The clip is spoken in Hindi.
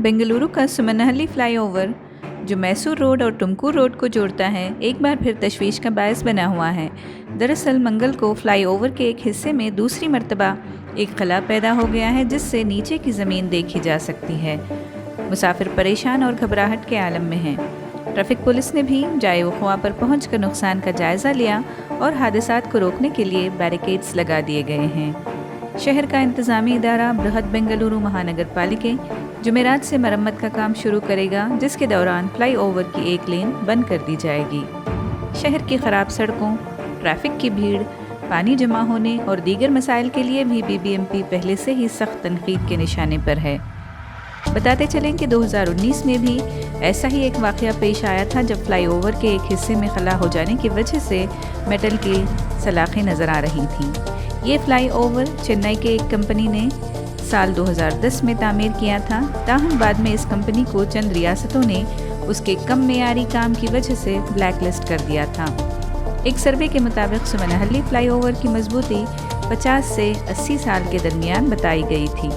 बेंगलुरु का सुमनहल्ली फ्लाईओवर जो मैसूर रोड और तुमकुर रोड को जोड़ता है, एक बार फिर तशवीश का बायस बना हुआ है। दरअसल मंगल को फ्लाईओवर के एक हिस्से में दूसरी मर्तबा एक खला पैदा हो गया है, जिससे नीचे की ज़मीन देखी जा सकती है। मुसाफिर परेशान और घबराहट के आलम में हैं। ट्रैफिक पुलिस ने भी जाए वक़ुआ पर पहुंचकर नुकसान का जायज़ा लिया और हादसात को रोकने के लिए बैरिकेड्स लगा दिए गए हैं। शहर का इंतज़ामी इदारा बृहद बेंगलुरु महानगर पालिके जुमेरात से मरम्मत का काम शुरू करेगा, जिसके दौरान फ्लाईओवर की एक लेन बंद कर दी जाएगी। शहर की ख़राब सड़कों, ट्रैफिक की भीड़, पानी जमा होने और दीगर मसाइल के लिए भी बीबीएमपी पहले से ही सख्त तनकीद के निशाने पर है। बताते चलें कि 2019 में भी ऐसा ही एक वाक़या पेश आया था, जब फ्लाईओवर के एक हिस्से में खला हो जाने की वजह से मेटल की सलाखें नज़र आ रही थीं। ये फ्लाईओवर चेन्नई के एक कंपनी ने साल 2010 में तामीर किया था, ताहम बाद में इस कंपनी को चंद रियासतों ने उसके कम मेयारी काम की वजह से ब्लैक लिस्ट कर दिया था। एक सर्वे के मुताबिक सुमनहल्ली फ्लाईओवर की मजबूती 50 से 80 साल के दरमियान बताई गई थी।